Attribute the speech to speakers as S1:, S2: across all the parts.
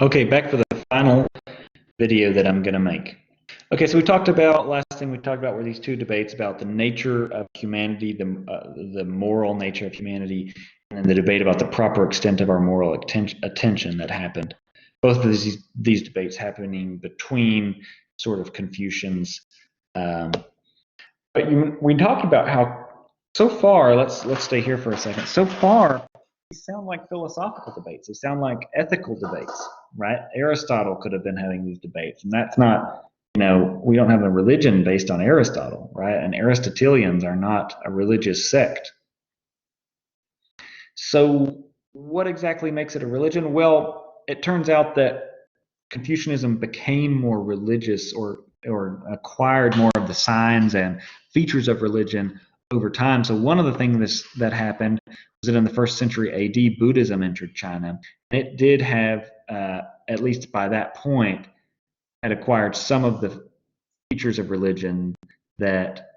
S1: Okay, back for the final video that I'm going to make. Okay, so last thing we talked about were these two debates about the nature of humanity, the moral nature of humanity, and then the debate about the proper extent of our moral attention that happened. Both of these debates happening between sort of Confucians. We talked about how so far, let's stay here for a second. So far, these sound like philosophical debates. They sound like ethical debates, right? Aristotle could have been having these debates, and that's not, we don't have a religion based on Aristotle, right? And Aristotelians are not a religious sect. So what exactly makes it a religion? Well, it turns out that Confucianism became more religious or acquired more of the signs and features of religion over time. So one of the things that happened was that in the 1st century AD, Buddhism entered China. It did have, at least by that point, had acquired some of the features of religion that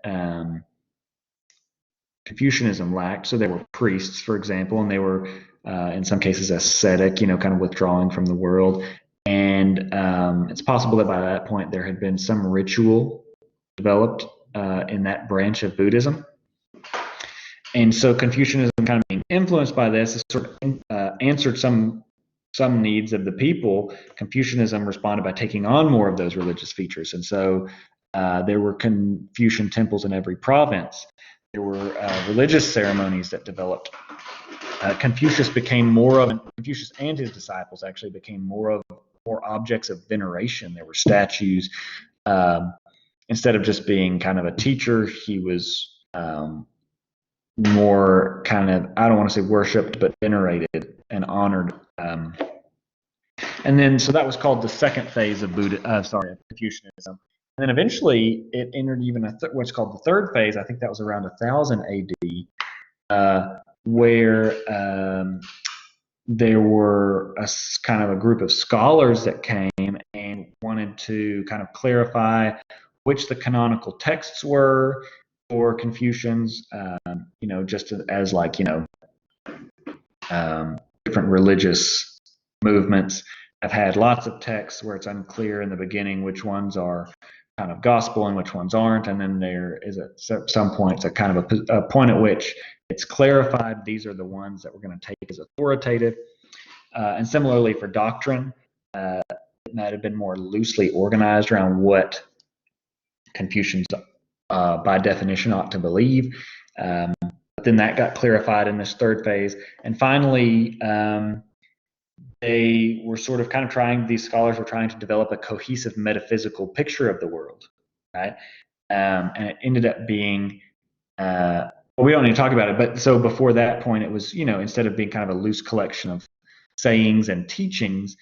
S1: Confucianism lacked. So there were priests, for example, and they were in some cases ascetic, kind of withdrawing from the world. And it's possible that by that point there had been some ritual developed in that branch of Buddhism. And so Confucianism, kind of being influenced by this, sort of answered some needs of the people. Confucianism responded by taking on more of those religious features. And so there were Confucian temples in every province. There were religious ceremonies that developed. Confucius and his disciples actually became more objects of veneration. There were statues. Instead of just being kind of a teacher, he was more kind of, I don't want to say worshipped, but venerated and honored. And then, so that was called the second phase of Confucianism. And then eventually it entered even what's called the third phase. I think that was around 1000 AD, where there were kind of a group of scholars that came and wanted to kind of clarify which the canonical texts were for Confucians, just as like, different religious movements have had lots of texts where it's unclear in the beginning which ones are kind of gospel and which ones aren't. And then there is at some point, it's a kind of a point at which it's clarified these are the ones that we're going to take as authoritative. And similarly for doctrine, it might have been more loosely organized around what Confucians by definition ought to believe. But then that got clarified in this third phase. And finally, they were sort of kind of these scholars were trying to develop a cohesive metaphysical picture of the world, right? And it ended up being, well, we don't need to talk about it, but so before that point, it was, instead of being kind of a loose collection of sayings and teachings,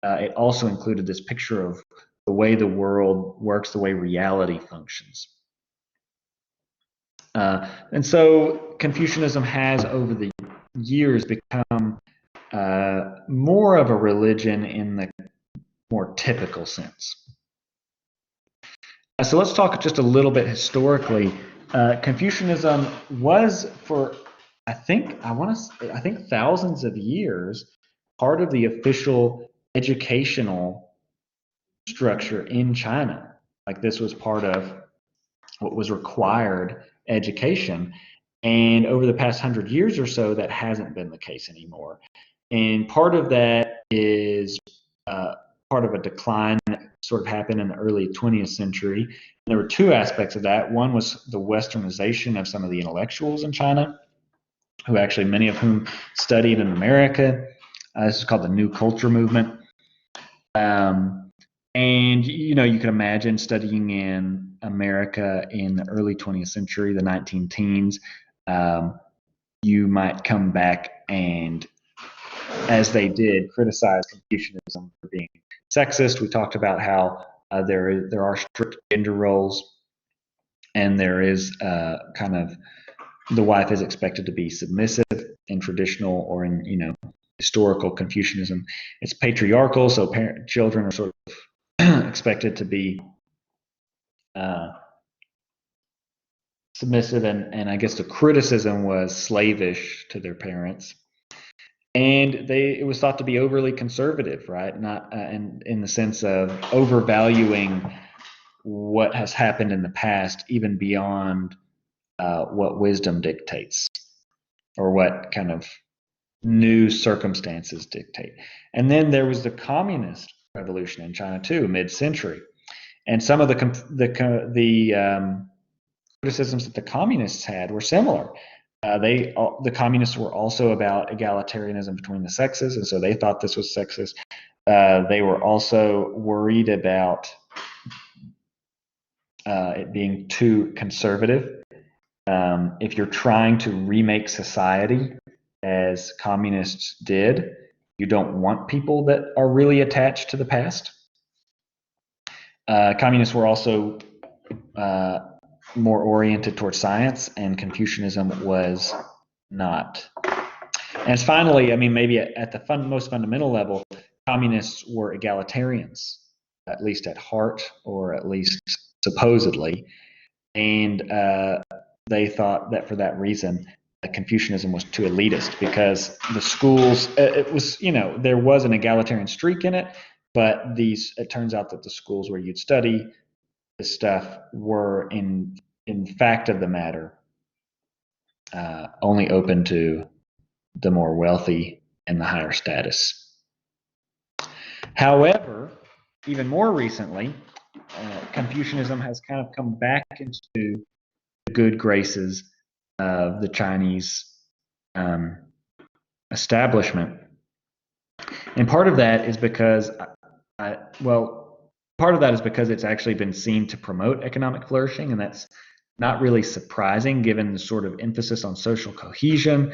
S1: it also included this picture of the way the world works, the way reality functions. And so Confucianism has, over the years, become more of a religion in the more typical sense. So let's talk just a little bit historically. Confucianism was for, I think thousands of years, part of the official educational structure in China. Like, this was part of what was required education. And over the past 100 years or so, that hasn't been the case anymore. And part of that is part of a decline that sort of happened in the early 20th century. And there were two aspects of that. One was the westernization of some of the intellectuals in China, who actually, many of whom studied in America. This is called the New Culture Movement. And, you can imagine studying in America in the early 20th century, the 19 teens, you might come back and, as they did, criticize Confucianism for being sexist. We talked about how there are strict gender roles, and there is kind of, the wife is expected to be submissive in traditional or in, historical Confucianism. It's patriarchal, so children are sort of expected to be submissive, and I guess the criticism was slavish to their parents. and it was thought to be overly conservative, right? Not in the sense of overvaluing what has happened in the past, even beyond what wisdom dictates or what kind of new circumstances dictate. And then there was the communist revolution in China too, mid-century, and some of the criticisms that the communists had were similar. The communists were also about egalitarianism between the sexes, and so they thought this was sexist. They were also worried about it being too conservative. If you're trying to remake society, as communists did, you don't want people that are really attached to the past. Communists were also more oriented towards science, and Confucianism was not. And finally, I mean, maybe at the most fundamental level, communists were egalitarians, at least at heart, or at least supposedly. And they thought that for that reason, Confucianism was too elitist, because the schools, it was, there was an egalitarian streak in it, but it turns out that the schools where you'd study this stuff were in fact of the matter only open to the more wealthy and the higher status. However, even more recently, Confucianism has kind of come back into the good graces of the Chinese establishment. And part of that is because, part of that is because it's actually been seen to promote economic flourishing, and that's not really surprising given the sort of emphasis on social cohesion.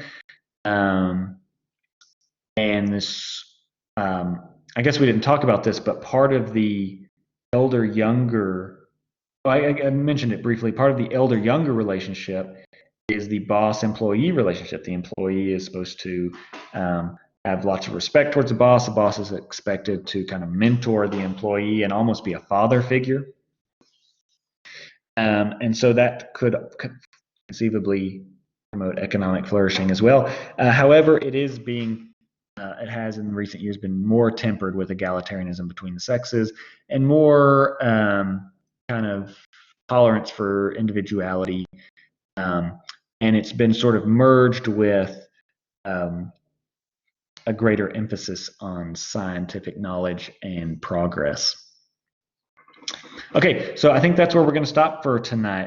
S1: And this, I guess we didn't talk about this, but part of the elder-younger, I mentioned it briefly, part of the elder-younger relationship is the boss-employee relationship. The employee is supposed to have lots of respect towards the boss. The boss is expected to kind of mentor the employee and almost be a father figure. And so that could conceivably promote economic flourishing as well. However, it has in recent years been more tempered with egalitarianism between the sexes and more kind of tolerance for individuality. And it's been sort of merged with a greater emphasis on scientific knowledge and progress. Okay, so I think that's where we're going to stop for tonight.